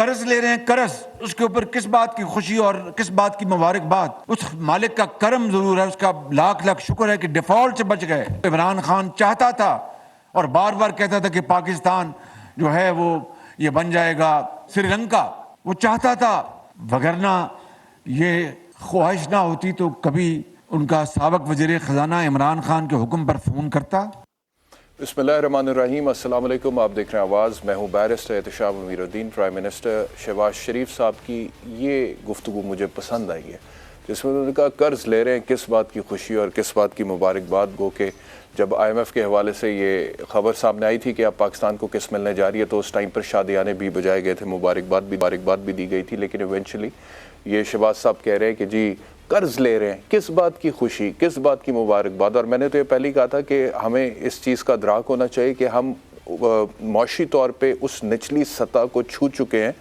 قرض لے رہے ہیں قرض، اس کے اوپر کس بات کی خوشی اور کس بات کی مبارکباد؟ اس مالک کا کرم ضرور ہے، اس کا لاکھ لاکھ شکر ہے کہ ڈیفالٹ سے بچ گئے۔ عمران خان چاہتا تھا اور بار بار کہتا تھا کہ پاکستان جو ہے وہ یہ بن جائے گا سری لنکا، وہ چاہتا تھا، وگرنہ یہ خواہش نہ ہوتی تو کبھی ان کا سابق وزیر خزانہ عمران خان کے حکم پر فون کرتا۔ بسم اللہ الرحمن الرحیم، السلام علیکم، آپ دیکھ رہے ہیں آواز، میں ہوں بیرسٹر احتشام امیر الدین۔ پرائم منسٹر شہباز شریف صاحب کی یہ گفتگو مجھے پسند آئی ہے، جس میں انہوں نے کہا قرض لے رہے ہیں، کس بات کی خوشی اور کس بات کی مبارکباد؟ گو کہ جب IMF کے حوالے سے یہ خبر سامنے آئی تھی کہ اب پاکستان کو قسط ملنے جا رہی ہے تو اس ٹائم پر شادیانے بھی بجائے گئے تھے، مبارکباد بھی دی گئی تھی، لیکن ایونچولی یہ شہباز صاحب کہہ رہے ہیں کہ جی قرض لے رہے ہیں، کس بات کی خوشی، کس بات کی مبارکباد؟ اور میں نے تو یہ پہلے کہا تھا کہ ہمیں اس چیز کا ادراک ہونا چاہیے کہ ہم معاشی طور پہ اس نچلی سطح کو چھو چکے ہیں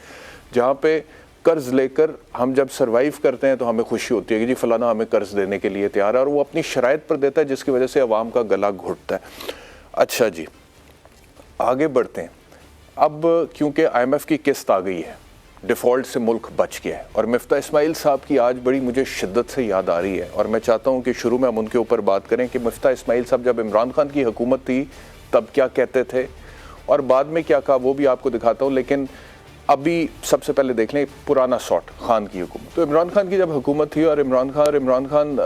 جہاں پہ قرض لے کر ہم جب سروائیو کرتے ہیں تو ہمیں خوشی ہوتی ہے کہ جی فلانا ہمیں قرض دینے کے لیے تیار ہے، اور وہ اپنی شرائط پر دیتا ہے جس کی وجہ سے عوام کا گلا گھٹتا ہے۔ اچھا جی، آگے بڑھتے ہیں۔ اب کیونکہ IMF کی قسط آ گئی ہے، ڈیفالٹ سے ملک بچ گیا ہے، اور مفتاح اسماعیل صاحب کی آج بڑی مجھے شدت سے یاد آ رہی ہے، اور میں چاہتا ہوں کہ شروع میں ہم ان کے اوپر بات کریں کہ مفتاح اسماعیل صاحب جب عمران خان کی حکومت تھی تب کیا کہتے تھے اور بعد میں کیا کہا، وہ بھی آپ کو دکھاتا ہوں۔ لیکن ابھی سب سے پہلے دیکھ لیں پرانا ساٹ خان کی حکومت۔ تو عمران خان کی جب حکومت تھی اور عمران خان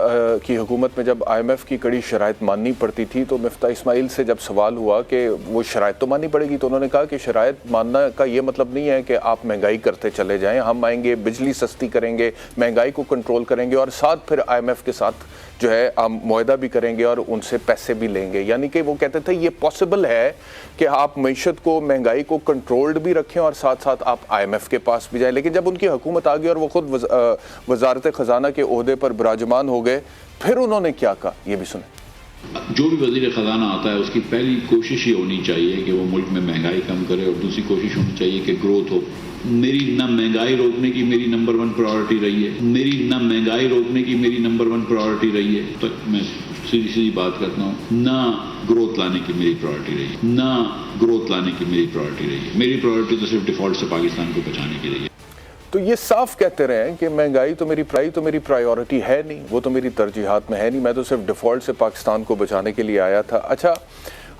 کی حکومت میں جب IMF کی کڑی شرائط ماننی پڑتی تھی تو مفتاح اسماعیل سے جب سوال ہوا کہ وہ شرائط تو ماننی پڑے گی، تو انہوں نے کہا کہ شرائط ماننا کا یہ مطلب نہیں ہے کہ آپ مہنگائی کرتے چلے جائیں، ہم آئیں گے بجلی سستی کریں گے، مہنگائی کو کنٹرول کریں گے، اور ساتھ پھر IMF کے ساتھ جو ہے ہم معاہدہ بھی کریں گے اور ان سے پیسے بھی لیں گے۔ یعنی کہ وہ کہتے تھے یہ پاسبل ہے کہ آپ معیشت کو، مہنگائی کو کنٹرولڈ بھی رکھیں اور ساتھ ساتھ آپ IMF کے پاس بھی جائیں۔ لیکن جب ان کی حکومت آ گئی اور وہ خود وزارت خزانہ کے عہدے پر براجمان ہو گئے، پھر انہوں نے کیا کہا، یہ بھی سنیں۔ جو بھی وزیر خزانہ آتا ہے اس کی پہلی کوشش یہ ہونی چاہیے کہ وہ ملک میں مہنگائی کم کرے، اور دوسری کوشش ہونی چاہیے کہ گروتھ ہو۔ میری نہ مہنگائی روکنے کی میری نمبر 1 پرائورٹی رہی ہے، میری نمبر 1 پرائورٹی رہی ہے، تو میں سیدھی بات کرتا ہوں، نہ گروتھ لانے کی میری پرائورٹی رہی ہے، میری پرائورٹی تو صرف ڈیفالٹ سے پاکستان کو بچانے کی رہی ہے۔ تو یہ صاف کہتے رہے ہیں کہ مہنگائی تو میری پرائیورٹی ہے نہیں، وہ تو میری ترجیحات میں ہے نہیں، میں تو صرف ڈیفالٹ سے پاکستان کو بچانے کے لیے آیا تھا۔ اچھا،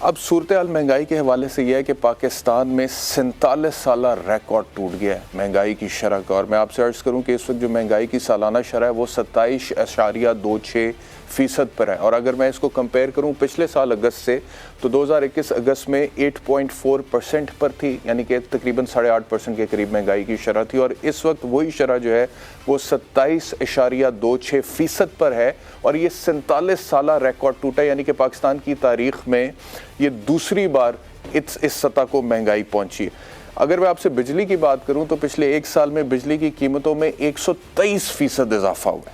اب صورتحال مہنگائی کے حوالے سے یہ ہے کہ پاکستان میں 47 سالہ ریکارڈ ٹوٹ گیا ہے مہنگائی کی شرح کا، اور میں آپ سے عرض کروں کہ اس وقت جو مہنگائی کی سالانہ شرح ہے وہ 27.26% پر ہے، اور اگر میں اس کو کمپیئر کروں پچھلے سال اگست سے تو 2021 اگست میں 8.4% پر تھی، یعنی کہ تقریباً 8.5% کے قریب مہنگائی کی شرح تھی، اور اس وقت وہی شرح جو ہے وہ 27.26% پر ہے، اور یہ 47 سالہ ریکارڈ ٹوٹا، یعنی کہ پاکستان کی تاریخ میں یہ دوسری بار اس سطح کو مہنگائی پہنچی۔ اگر میں آپ سے بجلی کی بات کروں تو پچھلے ایک سال میں بجلی کی قیمتوں میں 123% اضافہ ہوا ہے۔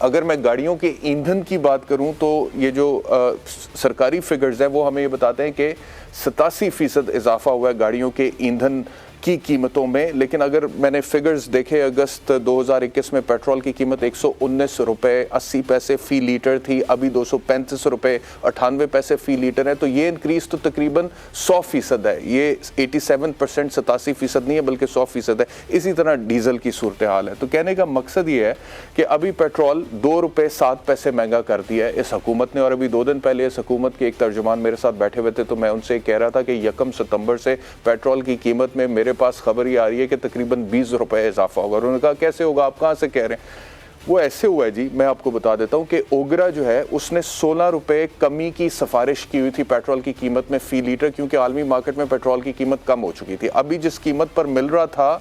اگر میں گاڑیوں کے ایندھن کی بات کروں تو یہ جو سرکاری فگرز ہیں وہ ہمیں یہ بتاتے ہیں کہ 87% اضافہ ہوا ہے گاڑیوں کے ایندھن کی قیمتوں میں، لیکن اگر میں نے فگرز دیکھے اگست 2021 میں پیٹرول کی قیمت 119 روپے 80 پیسے فی لیٹر تھی، ابھی 235 روپے 98 پیسے فی لیٹر ہے، تو یہ انکریز تو تقریباً 100% ہے، یہ 87% 87% نہیں ہے بلکہ 100% ہے۔ اسی طرح ڈیزل کی صورتحال ہے۔ تو کہنے کا مقصد یہ ہے کہ ابھی پیٹرول 2 روپے 7 پیسے مہنگا کر دیا ہے اس حکومت نے، اور ابھی 2 دن پہلے اس حکومت کے ایک ترجمان میرے ساتھ بیٹھے ہوئے تھے تو میں ان سے کہہ رہا تھا کہ 1 ستمبر سے پیٹرول کی قیمت میں میرے پاس خبر یہ آ رہی ہے کہ تقریباً 20 روپے اضافہ ہوگا۔ انہوں نے کہا کیسے ہوگا، آپ کہاں سے کہہ رہے ہیں؟ وہ ایسے ہوا ہے جی، میں آپ کو بتا دیتا ہوں کہ اوگرا جو ہے اس نے 16 روپے کمی کی سفارش کی ہوئی تھی پیٹرول کی قیمت میں فی لیٹر، کیونکہ عالمی مارکیٹ میں پیٹرول کی قیمت کم ہو چکی تھی۔ ابھی جس قیمت پر مل رہا تھا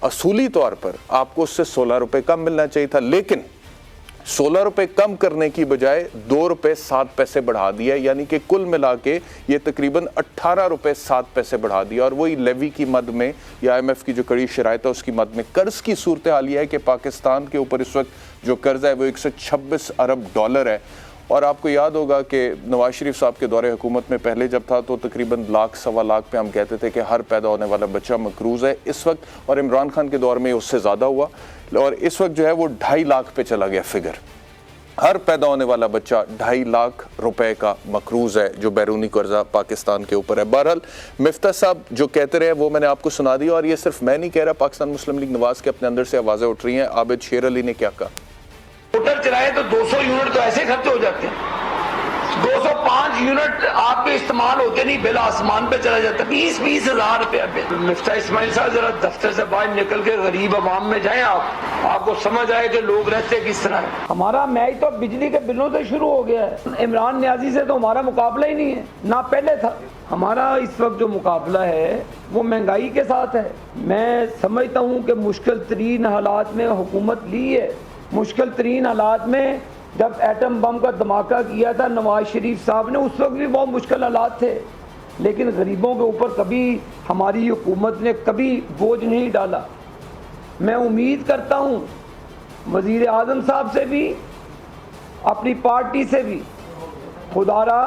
اصولی طور پر آپ کو اس سے 16 روپے کم ملنا چاہیے تھا، لیکن 16 روپے کم کرنے کی بجائے 2 روپے 7 پیسے بڑھا دیا، یعنی کہ کل ملا کے یہ تقریباً 18 روپے 7 پیسے بڑھا دیا، اور وہی لیوی کی مد میں یا IMF کی جو کڑی شرائط ہے اس کی مد میں۔ قرض کی صورتحال یہ ہے کہ پاکستان کے اوپر اس وقت جو قرض ہے وہ 126 ارب ڈالر ہے، اور آپ کو یاد ہوگا کہ نواز شریف صاحب کے دور حکومت میں پہلے جب تھا تو تقریباً 1 سوا لاکھ پہ ہم کہتے تھے کہ ہر پیدا ہونے والا بچہ مقروض ہے اس وقت، اور عمران خان کے دور میں اس سے زیادہ ہوا، اور اس وقت جو ہے وہ 2.5 لاکھ پہ چلا گیا فگر۔ ہر پیدا ہونے والا بچہ 2.5 لاکھ روپے کا مقروض ہے جو بیرونی قرضہ پاکستان کے اوپر ہے. بہرحال مفتاح صاحب جو کہتے رہے وہ میں نے آپ کو سنا دیا, اور یہ صرف میں نہیں کہہ رہا, پاکستان مسلم لیگ نواز کے اپنے اندر سے آوازیں اٹھ رہی ہیں. عابد شیر علی نے کیا کہا؟ موٹر چلائے تو 200 یونٹ تو ایسے خرچ ہو جاتے ہیں, 205 یونٹ آپ کے استعمال ہوتے نہیں, بل آسمان پہ چلا جاتا ہے, 20 ہزار روپیہ بل. مفتاح اسماعیل صاحب ذرا دفتر سے باہر نکل کے غریب عوام میں جائیں, آپ کو سمجھ آئے کہ لوگ رہتے کس طرح ہے. ہمارا میچ تو بجلی کے بلوں سے شروع ہو گیا ہے. عمران نیازی سے تو ہمارا مقابلہ ہی نہیں ہے, نہ پہلے تھا. ہمارا اس وقت جو مقابلہ ہے وہ مہنگائی کے ساتھ ہے. میں سمجھتا ہوں کہ مشکل ترین حالات میں حکومت لی ہے. مشکل ترین حالات میں جب ایٹم بم کا دھماکہ کیا تھا نواز شریف صاحب نے, اس وقت بھی بہت مشکل حالات تھے, لیکن غریبوں کے اوپر کبھی ہماری حکومت نے کبھی بوجھ نہیں ڈالا. میں امید کرتا ہوں وزیر اعظم صاحب سے بھی, اپنی پارٹی سے بھی, خدا را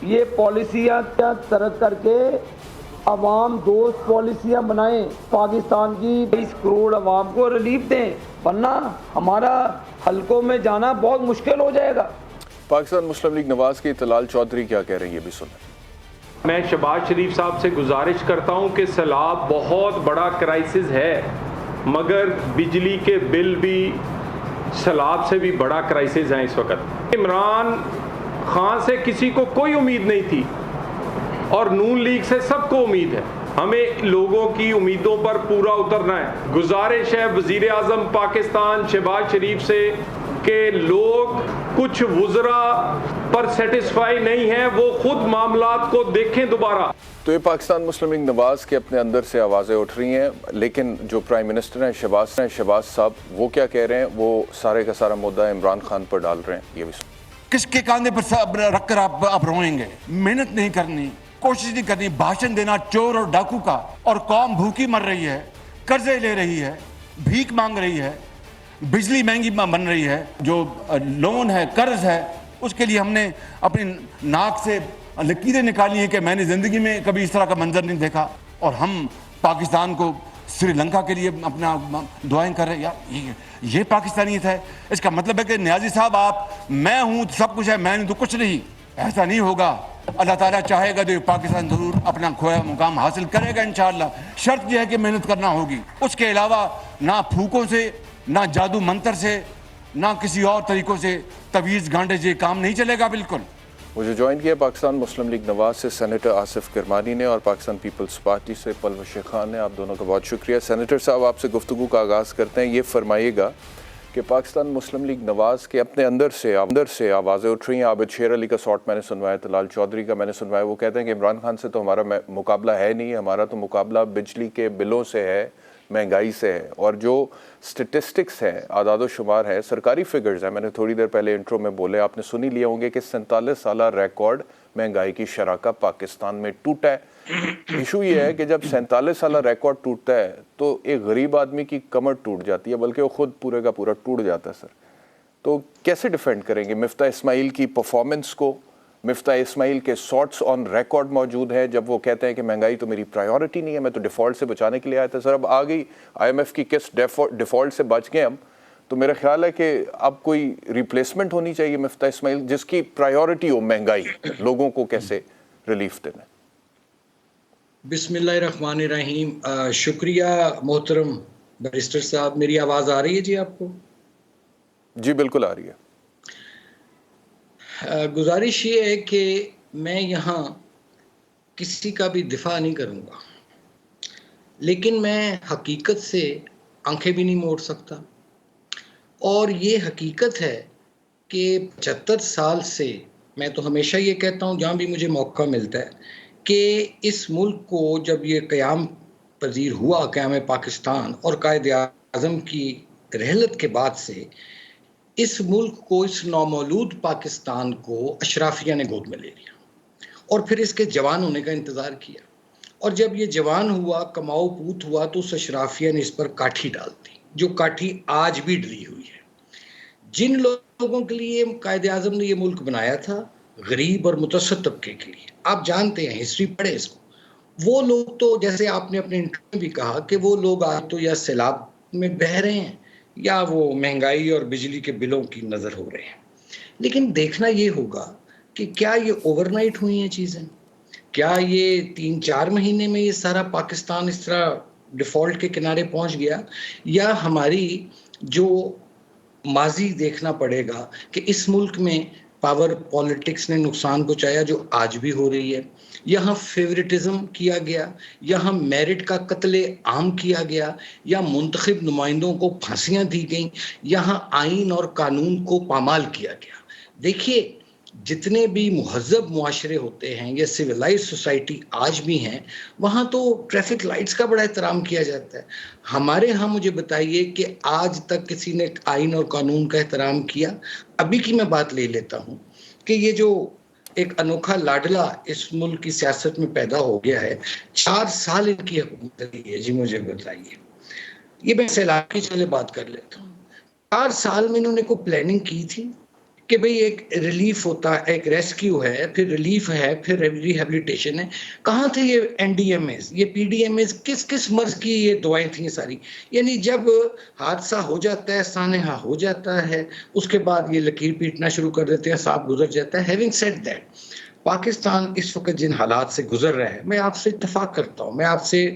یہ پالیسیاں ترک کر کے عوام دوست پالیسیاں بنائیں, پاکستان کی 20 کروڑ عوام کو ریلیف دیں, ورنہ ہمارا حلقوں میں جانا بہت مشکل ہو جائے گا. پاکستان مسلم لیگ نواز کی طلال چودھری کیا کہہ رہے ہیں یہ بھی سنیں. میں شہباز شریف صاحب سے گزارش کرتا ہوں کہ سیلاب بہت بڑا کرائسس ہے, مگر بجلی کے بل بھی سیلاب سے بھی بڑا کرائسس ہے اس وقت. عمران خان سے کسی کو کوئی امید نہیں تھی, اور نون لیگ سے سب کو امید ہے. ہمیں لوگوں کی امیدوں پر پورا اترنا ہے. گزارش ہے وزیر اعظم پاکستان شہباز شریف سے کہ لوگ کچھ وزراء پر سیٹسفائی نہیں ہیں, وہ خود معاملات کو دیکھیں دوبارہ. تو یہ پاکستان مسلم لیگ نواز کے اپنے اندر سے آوازیں اٹھ رہی ہیں, لیکن جو پرائم منسٹر ہیں شہباز صاحب وہ کیا کہہ رہے ہیں, وہ سارے کا سارا مدعا عمران خان پر ڈال رہے ہیں. یہ بھی سنیں. کس کے کاندھے پر رکھ کر آپ روئیں گے؟ محنت نہیں کرنی, کوشش نہیں کرنی, بھاشن دینا چور اور ڈاکو کا, اور قوم بھوکی مر رہی ہے, قرضے لے رہی ہے, بھیک مانگ رہی ہے, بجلی مہنگی بن رہی ہے, جو لون ہے قرض ہے اس کے لیے ہم نے اپنی ناک سے لکیریں نکالی ہیں کہ میں نے زندگی میں کبھی اس طرح کا منظر نہیں دیکھا, اور ہم پاکستان کو سری لنکا کے لیے اپنا دعائیں کر رہے ہیں. یار یہ پاکستانیت ہے؟ اس کا مطلب ہے کہ نیازی صاحب آپ میں ہوں تو سب کچھ ہے, میں نہیں تو کچھ نہیں. ایسا نہیں ہوگا. اللہ تعالیٰ چاہے گا تو پاکستان ضرور اپنا کھویا مقام حاصل کرے گا انشاءاللہ. شرط یہ ہے کہ محنت کرنا ہوگی. اس کے علاوہ نہ پھوکوں سے, نہ جادو منتر سے, نہ کسی اور طریقوں سے تویز گانڈے سے کام نہیں چلے گا. بالکل. مجھے جوائن کیا پاکستان مسلم لیگ نواز سے سینیٹر آصف کرمانی نے, اور پاکستان پیپلز پارٹی سے پلوش خان نے. آپ دونوں کا بہت شکریہ. سینیٹر صاحب آپ سے گفتگو کا آغاز کرتے ہیں. یہ فرمائیے گا کہ پاکستان مسلم لیگ نواز کے اپنے اندر سے آوازیں اٹھ رہی ہیں. عابد شیر علی کا سارٹ میں نے سنوایا, طلال چودھری کا میں نے سنوایا. وہ کہتے ہیں کہ عمران خان سے تو ہمارا مقابلہ ہے نہیں, ہمارا تو مقابلہ بجلی کے بلوں سے ہے, مہنگائی سے ہے. اور جو سٹیٹسٹکس ہیں, اعداد و شمار ہے, سرکاری فگرز ہیں, میں نے تھوڑی دیر پہلے انٹرو میں بولے, آپ نے سنی لیے ہوں گے کہ 47 سالہ ریکارڈ مہنگائی کی شرح کا پاکستان میں ٹوٹا ہے. ایشو یہ ہے کہ جب 47 سالہ ریکارڈ ٹوٹتا ہے تو ایک غریب آدمی کی کمر ٹوٹ جاتی ہے, بلکہ وہ خود پورے کا پورا ٹوٹ جاتا ہے. سر تو کیسے ڈیفینڈ کریں گے مفتاح اسماعیل کی پرفارمنس کو؟ مفتاح اسماعیل کے سارٹس آن ریکارڈ موجود ہیں جب وہ کہتے ہیں کہ مہنگائی تو میری پرائیورٹی نہیں ہے, میں تو ڈیفالٹ سے بچانے کے لیے آیا تھا. سر اب آ گئی IMF کی قسط, ڈیفالٹ سے بچ گئے ہم, تو میرا خیال ہے کہ اب کوئی ریپلیسمنٹ ہونی چاہیے مفتاح اسماعیل جس کی پرائیورٹی ہو مہنگائی, لوگوں کو کیسے ریلیف دینا. بسم اللہ الرحمن الرحیم. شکریہ محترم بیرسٹر صاحب. میری آواز آ رہی ہے جی آپ کو؟ جی بالکل آ رہی ہے. گزارش یہ ہے کہ میں یہاں کسی کا بھی دفاع نہیں کروں گا, لیکن میں حقیقت سے آنکھیں بھی نہیں موڑ سکتا. اور یہ حقیقت ہے کہ 75 سال سے میں تو ہمیشہ یہ کہتا ہوں جہاں بھی مجھے موقع ملتا ہے کہ اس ملک کو جب یہ قیام پذیر ہوا, قیام پاکستان اور قائد اعظم کی رحلت کے بعد سے اس ملک کو, اس نومولود پاکستان کو اشرافیہ نے گود میں لے لیا اور پھر اس کے جوان ہونے کا انتظار کیا. اور جب یہ جوان ہوا, کماؤ پوت ہوا, تو اس اشرافیہ نے اس پر کاٹھی ڈال دی, جو کاٹھی آج بھی ڈلی ہوئی ہے. جن لوگوں کے لیے قائد اعظم نے یہ ملک بنایا تھا, غریب اور متوسط طبقے کے لیے, آپ جانتے ہیں, ہسٹری پڑھیں اس کو, وہ لوگ تو جیسے آپ نے اپنے انٹرویو میں بھی کہا کہ وہ لوگ آج تو یا سیلاب میں بہہ رہے ہیں یا وہ مہنگائی اور بجلی کے بلوں کی نظر ہو رہے ہیں. لیکن دیکھنا یہ ہوگا کہ کیا یہ اوور نائٹ ہوئی ہیں چیزیں، کیا یہ 3-4 مہینے میں یہ سارا پاکستان اس طرح ڈیفالٹ کے کنارے پہنچ گیا، یا ہماری جو ماضی دیکھنا پڑے گا کہ اس ملک میں پاور پالیٹکس نے نقصان پہنچایا جو آج بھی ہو رہی ہے، یہاں فیوریٹزم کیا گیا، یہاں میرٹ کا قتل عام کیا گیا، یا منتخب نمائندوں کو پھانسیاں دی گئیں، یہاں آئین اور قانون کو پامال کیا گیا۔ دیکھیے جتنے بھی مہذب معاشرے ہوتے ہیں یا سویلائز سوسائٹی آج بھی ہیں، وہاں تو ٹریفک لائٹس کا بڑا احترام کیا جاتا ہے۔ ہمارے ہاں مجھے بتائیے کہ آج تک کسی نے آئین اور قانون کا احترام کیا؟ ابھی کی میں بات لے لیتا ہوں کہ یہ جو ایک انوکھا لاڈلا اس ملک کی سیاست میں پیدا ہو گیا ہے، 4 سال ان کی حکومت رہی ہے، جی مجھے بتائیے، یہ میں سیلاب کی چلے بات کر لیتا ہوں، 4 سال میں انہوں نے کوئی پلاننگ کی تھی کہ بھئی ایک ریلیف ہوتا ہے، ایک ریسکیو ہے، پھر ریلیف ہے، پھر ریہیبلیٹیشن ہے؟ کہاں تھے یہ این ڈی ایم ایز، یہ پی ڈی ایم ایز؟ کس مرض کی یہ دعائیں تھیں ساری؟ یعنی جب حادثہ ہو جاتا ہے، سانحہ ہو جاتا ہے، اس کے بعد یہ لکیر پیٹنا شروع کر دیتے ہیں، صاحب گزر جاتا ہے۔ ہیونگ سیڈ دیٹ، پاکستان اس وقت جن حالات سے گزر رہا ہے، میں آپ سے اتفاق کرتا ہوں، میں آپ سے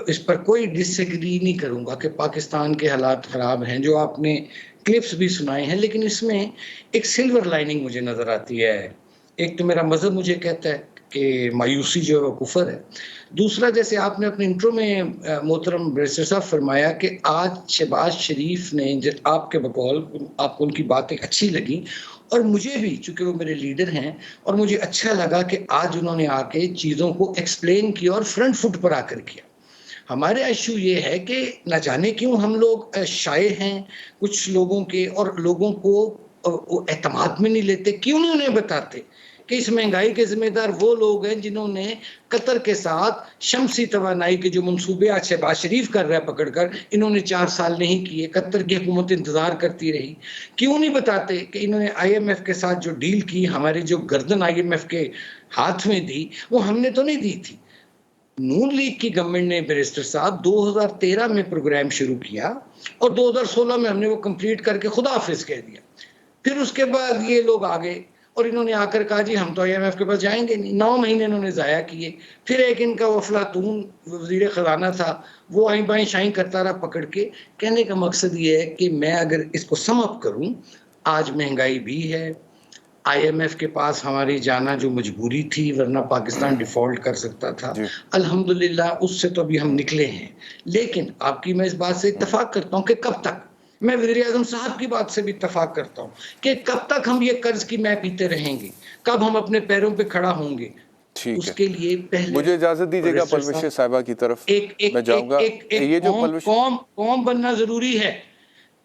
اس پر کوئی ڈس ایگری نہیں کروں گا کہ پاکستان کے حالات خراب ہیں، جو آپ نے کلپس بھی سنائے ہیں، لیکن اس میں ایک سلور لائننگ مجھے نظر آتی ہے۔ ایک تو میرا مذہب مجھے کہتا ہے کہ مایوسی جو ہے وہ کفر ہے، دوسرا جیسے آپ نے اپنے انٹرو میں محترم بیرسٹر صاحب فرمایا کہ آج شہباز شریف نے، آپ کے بقول آپ کو ان کی باتیں اچھی لگیں، اور مجھے بھی چونکہ وہ میرے لیڈر ہیں، اور مجھے اچھا لگا کہ آج انہوں نے آ کے چیزوں کو ایکسپلین کیا اور فرنٹ فٹ پر آ کر کیا۔ ہمارا ایشو یہ ہے کہ نہ جانے کیوں ہم لوگ شائع ہیں کچھ لوگوں کے، اور لوگوں کو اعتماد میں نہیں لیتے، کیوں نہیں انہیں بتاتے کہ اس مہنگائی کے ذمہ دار وہ لوگ ہیں جنہوں نے قطر کے ساتھ شمسی توانائی کے جو منصوبے آج شہباز شریف کر رہا ہے پکڑ کر، انہوں نے 4 سال نہیں کیے، قطر کی حکومت انتظار کرتی رہی۔ کیوں نہیں بتاتے کہ انہوں نے آئی ایم ایف کے ساتھ جو ڈیل کی، ہماری جو گردن آئی ایم ایف کے ہاتھ میں دی، وہ ہم نے تو نہیں دی تھی۔ نون لیگ کی گورنمنٹ نے بیرسٹر صاحب 2013 میں پروگرام شروع کیا، اور 2016 میں ہم نے وہ کمپلیٹ کر کے خدا حافظ کہہ دیا۔ پھر اس کے بعد یہ لوگ آگے اور انہوں نے آ کر کہا جی ہم تو آئی ایم ایف کے پاس جائیں گے نہیں، 9 مہینے انہوں نے ضائع کیے۔ پھر ایک ان کا افلاطون وزیر خزانہ تھا، وہ آئیں بائیں شائیں کرتا رہا پکڑ کے۔ کہنے کا مقصد یہ ہے کہ میں اگر اس کو سم اپ کروں، آج مہنگائی بھی ہے، آئی ایم ایف کے پاس ہماری جانا جو مجبوری تھی، ورنہ پاکستان ڈیفالٹ کر سکتا تھا، الحمدللہ اس سے تو ابھی ہم نکلے ہیں۔ لیکن آپ کی میں اس بات سے اتفاق کرتا ہوں کہ کب تک، میں وزیر اعظم صاحب کی بات سے بھی اتفاق کرتا ہوں کہ کب تک ہم یہ قرض کی میں پیتے رہیں گے، کب ہم اپنے پیروں پہ کھڑا ہوں گے؟ اس کے لیے پہلے مجھے اجازت دیجیے گا پلوش صاحبہ کی طرف میں جاؤں گا۔ یہ جو قوم بننا ضروری ہے،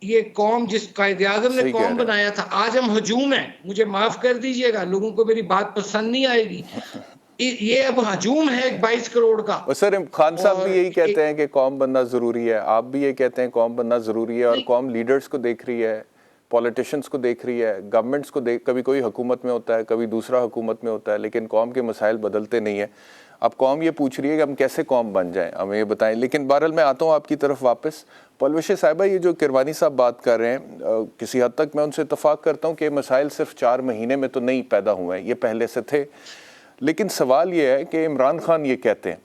یہ قوم جس قائد اعظم نے قوم بنایا تھا، آج ہم ہجوم ہیں، مجھے معاف کر دیجئے گا، لوگوں کو میری بات پسند نہیں آئے گی، یہ اب ہجوم ہے 22 کروڑ کا۔ سر خان صاحب بھی یہی کہتے ہیں کہ قوم بننا ضروری ہے، آپ بھی یہ کہتے ہیں قوم بننا ضروری ہے، اور قوم لیڈرز کو دیکھ رہی ہے، پولیٹیشنز کو دیکھ رہی ہے، گورنمنٹس کو کبھی کوئی حکومت میں ہوتا ہے، کبھی دوسرا حکومت میں ہوتا ہے، لیکن قوم کے مسائل بدلتے نہیں ہیں۔ اب قوم یہ پوچھ رہی ہے کہ ہم کیسے قوم بن جائیں، ہمیں یہ بتائیں۔ لیکن بہرحال میں آتا ہوں آپ کی طرف واپس۔ پلوش صاحبہ، یہ جو کروانی صاحب بات کر رہے ہیں، کسی حد تک میں ان سے اتفاق کرتا ہوں کہ مسائل صرف 4 مہینے میں تو نہیں پیدا ہوئے ہیں، یہ پہلے سے تھے۔ لیکن سوال یہ ہے کہ عمران خان یہ کہتے ہیں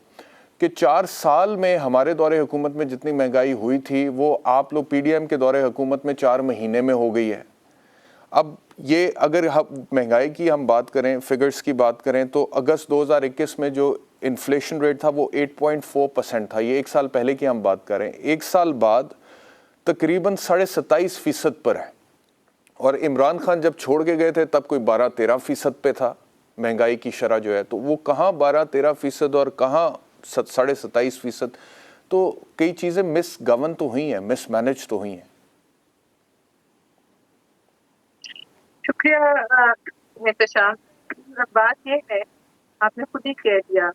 کہ 4 سال میں ہمارے دور حکومت میں جتنی مہنگائی ہوئی تھی وہ آپ لوگ پی ڈی ایم کے دور حکومت میں 4 مہینے میں ہو گئی ہے۔ اب یہ اگر مہنگائی کی ہم بات کریں، فگرز کی بات کریں، تو اگست 2021 میں جو انفلیشن ریٹ تھا وہ 8.4% تھا، یہ 1 سال پہلے کی ہم بات کریں۔ 1 سال بعد تقریباً 27.5% پر ہے، اور عمران خان جب چھوڑ کے گئے تھے تب کوئی 12-13% پہ تھا مہنگائی کی شرح جو ہے، تو وہ کہاں 12-13% اور کہاں 27.5%؟ تو کئی چیزیں مس گورن تو ہوئی ہیں، مس مینج تو ہوئی ہیں۔ شکریہ احتشام۔ بات یہ ہے، آپ نے خود ہی کہہ دیا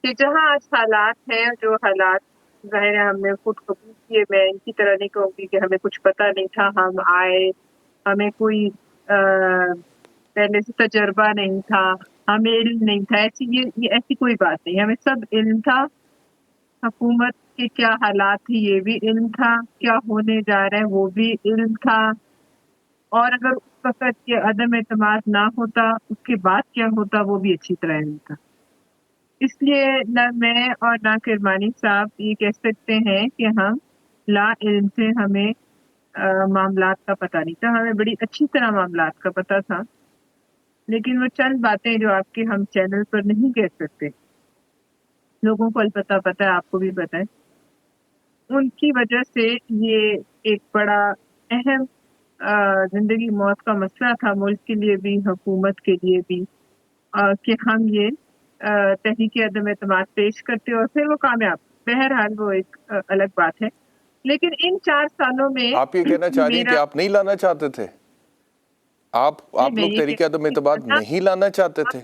کہ جہاں آج حالات ہیں، جو حالات ظاہر ہے ہم نے خود قبول کیے، میں ان کی طرح نہیں کہوں گی کہ ہمیں کچھ پتہ نہیں تھا، ہم آئے، ہمیں کوئی پہلے سے تجربہ نہیں تھا، ہمیں علم نہیں تھا، ایسی کوئی بات نہیں، ہمیں سب علم تھا، حکومت کے کیا حالات تھے یہ بھی علم تھا، کیا ہونے جا رہا ہے وہ بھی علم تھا، اور اگر اس وقت یہ عدم اعتماد نہ ہوتا اس کے بعد کیا ہوتا وہ بھی اچھی طرح نہیں تھا. اس لیے نہ میں اور نہ کرمانی صاحب یہ کہہ سکتے ہیں کہ ہم لا علم سے ہمیں معاملات کا پتہ نہیں تھا. ہمیں بڑی اچھی طرح معاملات کا پتہ تھا، لیکن وہ چند باتیں جو آپ کے ہم چینل پر نہیں کہہ سکتے، لوگوں کو البتہ پتہ ہے، آپ کو بھی پتہ ہے، ان کی وجہ سے یہ ایک بڑا اہم زندگی موت کا مسئلہ تھا ملک کے لیے بھی، حکومت کے لیے بھی، کہ ہم یہ تحریک عدم اعتماد پیش کرتے اور پھر وہ کامیاب. بہرحال وہ ایک الگ بات ہے. لیکن ان 4 سالوں میں آپ یہ کہنا چاہ رہی ہیں کہ آپ نہیں لانا چاہتے تھے؟ آپ لوگ تحریک عدم اعتماد نہیں لانا چاہتے تھے؟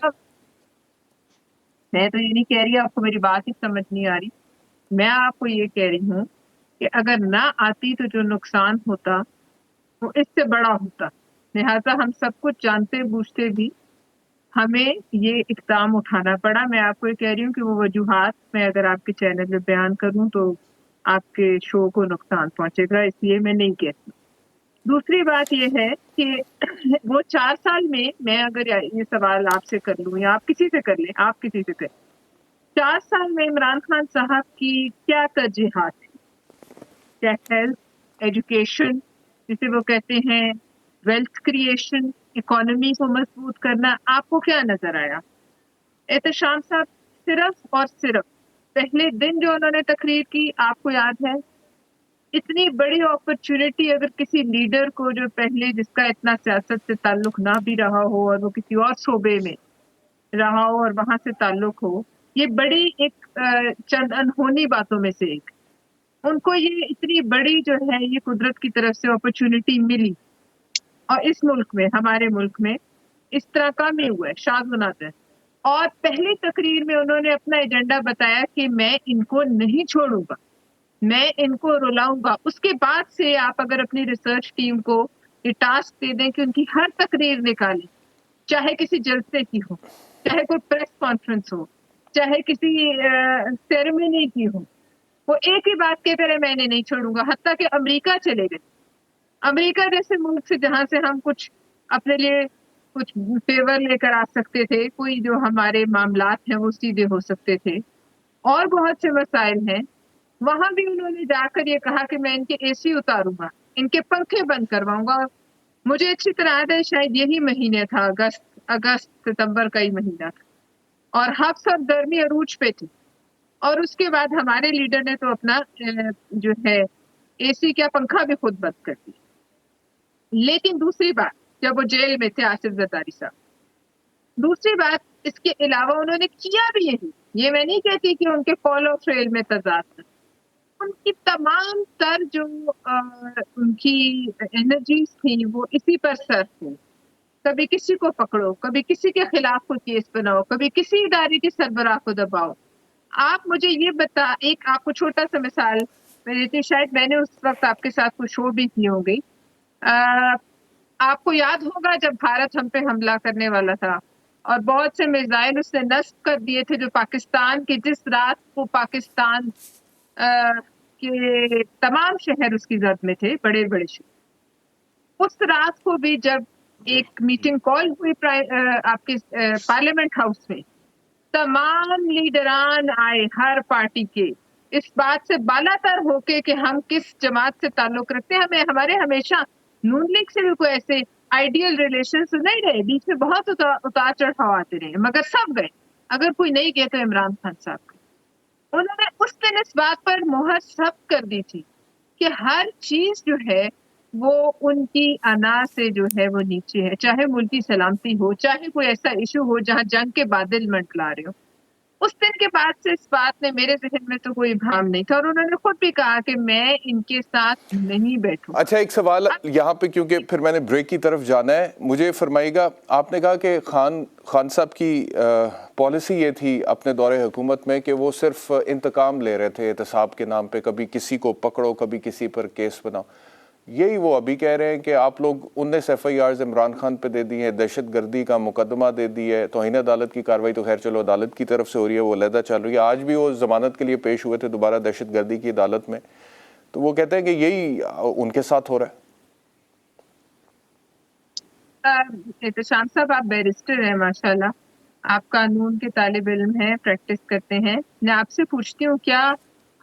میں تو یہ نہیں کہہ رہی، آپ کو میری بات ہی سمجھ نہیں آ رہی. میں آپ کو یہ کہہ رہی ہوں کہ اگر نہ آتی تو جو نقصان ہوتا وہ اس سے بڑا ہوتا. لہٰذا ہم سب کچھ جانتے بوجھتے بھی ہمیں یہ اقدام اٹھانا پڑا. میں آپ کو یہ کہہ رہی ہوں کہ وہ وجوہات میں اگر آپ کے چینل میں بیان کروں تو آپ کے شو کو نقصان پہنچے گا، اس لیے میں نہیں کہتی. دوسری بات یہ ہے کہ وہ 4 سال میں اگر یہ سوال آپ سے کر لوں یا آپ کسی سے کر لیں، آپ کسی سے کر لیں، 4 سال میں عمران خان صاحب کی کیا ترجیحات ہیں؟ کیا ہیلتھ، ایجوکیشن جسے وہ کہتے ہیں، ویلتھ کریشن، اکانومی کو مضبوط کرنا، آپ کو کیا نظر آیا؟ احتشام صاحب صرف اور صرف پہلے دن جو انہوں نے تقریر کی، آپ کو یاد ہے، اتنی بڑی اپرچونٹی اگر کسی لیڈر کو جو پہلے جس کا اتنا سیاست سے تعلق نہ بھی رہا ہو اور وہ کسی اور شعبے میں رہا ہو اور وہاں سے تعلق ہو، یہ بڑی ایک چند انہونی باتوں میں سے ایک. ان کو یہ اتنی بڑی جو ہے یہ قدرت کی طرف سے اپرچونٹی ملی، اور اس ملک میں، ہمارے ملک میں اس طرح کم ہی ہوا ہے، شاذ و نادر. اور پہلی تقریر میں انہوں نے اپنا ایجنڈا بتایا کہ میں ان کو نہیں چھوڑوں گا، میں ان کو رلاؤں گا. اس کے بعد سے آپ اگر اپنی ریسرچ ٹیم کو یہ ٹاسک دے دیں کہ ان کی ہر تقریر نکالیں، چاہے کسی جلسے کی ہو، چاہے کوئی پریس کانفرنس ہو، چاہے کسی سیریمنی کی ہو، وہ ایک ہی بات کہتے رہے، میں نے نہیں چھوڑوں گا. حتیٰ کہ امریکہ چلے گئے، امریکہ جیسے ملک سے جہاں سے ہم کچھ اپنے لیے کچھ فیور لے کر آ سکتے تھے، کوئی جو ہمارے معاملات ہیں وہ سیدھے ہو سکتے تھے، اور بہت سے مسائل ہیں، وہاں بھی انہوں نے جا کر یہ کہا کہ میں ان کے اے سی اتاروں گا، ان کے پنکھے بند کرواؤں گا. مجھے اچھی طرح یاد ہے، شاید یہی مہینے تھا، اگست ستمبر کا ہی مہینہ تھا، اور ہم سب گرمی عروج پہ تھے. اور اس کے بعد ہمارے لیڈر نے تو اپنا جو ہے اے سی کیا پنکھا بھی خود بند کر دیا. لیکن دوسری بات، جب وہ جیل میں تھے آصف زرداری صاحب، دوسری بات اس کے علاوہ انہوں نے کیا بھی یہی، یہ میں نہیں کہتی کہ ان کے فال آف ٹریل میں تضاد تھا، ان کی تمام تر جو ان کی انرجیز تھیں وہ اسی پر صرف تھیں. کبھی کسی کو پکڑو، کبھی کسی کے خلاف کوئی کیس بناؤ، کبھی کسی ادارے کے سربراہ کو دباؤ. آپ مجھے یہ ایک آپ کو چھوٹا سا مثال میں دیتی ہوں، شاید میں نے اس وقت آپ کے ساتھ کوئی شو بھی کی ہوں گی. آپ کو یاد ہوگا جب بھارت ہم پہ حملہ کرنے والا تھا اور بہت سے میزائل اس نے نصب کر دیے تھے، جو پاکستان کے جس رات کو پاکستان کے تمام شہر اس کی زد میں تھے، بڑے بڑے شہر، اس رات کو بھی جب ایک میٹنگ کال ہوئی آپ کے پارلیمنٹ ہاؤس میں، تمام لیڈران آئے ہر پارٹی کے، اس بات سے بالا تر ہو کے کہ ہم کس جماعت سے تعلق رکھتے ہیں. ہمارے ہمیشہ نون لیگ سے بھی کوئی ایسے آئیڈیل ریلیشنز نہیں رہے، بیچ میں بہت اتار چڑھاؤ آتے رہے، مگر سب گئے. اگر کوئی نہیں گئے تو عمران خان صاحب گئے. انہوں نے اس دن اس بات پر مہر ثبت کر دی تھی کہ ہر چیز جو ہے وہ ان کی انا سے جو ہے وہ نیچے ہے، چاہے ملکی سلامتی ہو، چاہے کوئی ایسا ایشو ہو جہاں جنگ کے بادل منڈلا رہے ہو. اس دن کے بعد سے اس بات نے میرے ذہن میں تو کوئی ابہام نہیں تھا، اور انہوں نے خود بھی کہا کہ میں ان کے ساتھ نہیں بیٹھوں. اچھا، ایک سوال یہاں پہ، کیونکہ پھر میں نے بریک کی طرف جانا ہے، مجھے فرمائیے گا، آپ نے کہا کہ خان صاحب کی پالیسی یہ تھی اپنے دور حکومت میں کہ وہ صرف انتقام لے رہے تھے احتساب کے نام پہ، کبھی کسی کو پکڑو، کبھی کسی پر کیس بناؤ. یہی وہ ابھی کہہ رہے ہیں کہ آپ لوگ 19 FIRs عمران خان پہ دے دی ہیں، دہشت گردی کا مقدمہ دے دی ہے، توہین عدالت کی کارروائی تو خیر چلو عدالت کی طرف سے ہو رہی ہے، وہ علیحدہ چل رہی ہے. آج بھی وہ ضمانت کے لیے پیش ہوئے تھے دوبارہ دہشت گردی کی عدالت میں، تو وہ کہتے ہیں کہ یہی ان کے ساتھ ہو رہا ہے. احتشام صاحب آپ بیرسٹر ہیں ماشاءاللہ, آپ قانون کے طالب علم ہیں, پریکٹس کرتے ہیں. میں آپ سے پوچھتی ہوں, کیا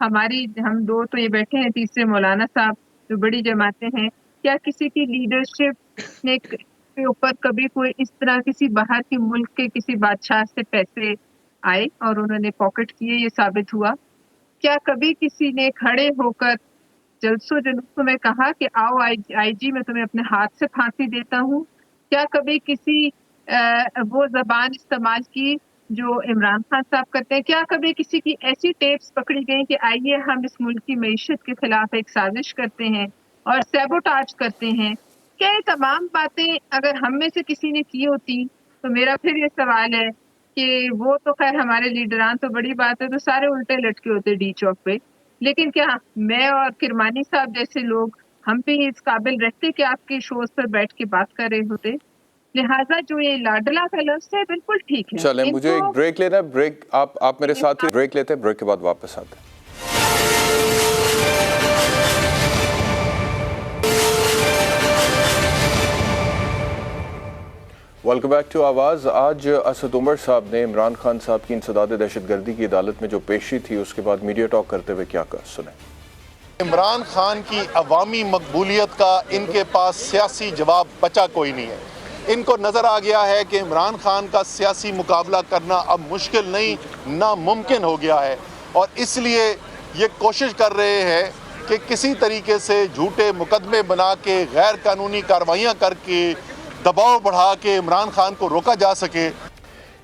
ہم دو تو یہ بیٹھے ہیں, تیسرے مولانا صاحب جو بڑی جماعتیں ہیں, کیا کسی کی لیڈرشپ نے کے اوپر کبھی کوئی اس طرح کسی باہر کے ملک کے کسی بادشاہ سے پیسے آئے اور انہوں نے پاکٹ کیے, یہ ثابت ہوا؟ کیا کبھی کسی نے کھڑے ہو کر جلسوں جلوسوں میں کہا کہ آؤ آئی جی میں تمہیں اپنے ہاتھ سے پھانسی دیتا ہوں؟ کیا کبھی کسی وہ زبان استعمال کی جو عمران خان صاحب کرتے ہیں؟ کیا کبھی کسی کی ایسی ٹیپس پکڑی گئی کہ آئیے ہم اس ملک کی معیشت کے خلاف ایک سازش کرتے ہیں اور سیبوٹاج کرتے ہیں؟ کیا یہ تمام باتیں اگر ہم میں سے کسی نے کی ہوتی تو میرا پھر یہ سوال ہے کہ وہ تو خیر ہمارے لیڈران تو بڑی بات ہے, تو سارے الٹے لٹکے ہوتے ڈی چوک پہ, لیکن کیا میں اور کرمانی صاحب جیسے لوگ ہم بھی اس قابل رہتے کہ آپ کے شوز پر بیٹھ کے بات کر رہے ہوتے؟ لہٰذا جو یہ لاڈلا کا لفظ ہے بالکل ٹھیک ہے. چلیں مجھے ایک بریک لینا ہے, بریک آپ میرے ساتھ ہی بریک لیتے ہیں, بریک کے بعد واپس آتے ہیں. ویلکم بیک ٹو آواز. آج اسد عمر صاحب نے عمران خان صاحب کی انسداد دہشت گردی کی عدالت میں جو پیشی تھی اس کے بعد میڈیا ٹاک کرتے ہوئے کیا کہا, سنیں. عمران خان کی عوامی مقبولیت کا ان کے پاس سیاسی جواب بچا کوئی نہیں ہے. ان کو نظر آ گیا ہے کہ عمران خان کا سیاسی مقابلہ کرنا اب مشکل نہیں, ناممکن ہو گیا ہے, اور اس لیے یہ کوشش کر رہے ہیں کہ کسی طریقے سے جھوٹے مقدمے بنا کے غیر قانونی کارروائیاں کر کے دباؤ بڑھا کے عمران خان کو روکا جا سکے.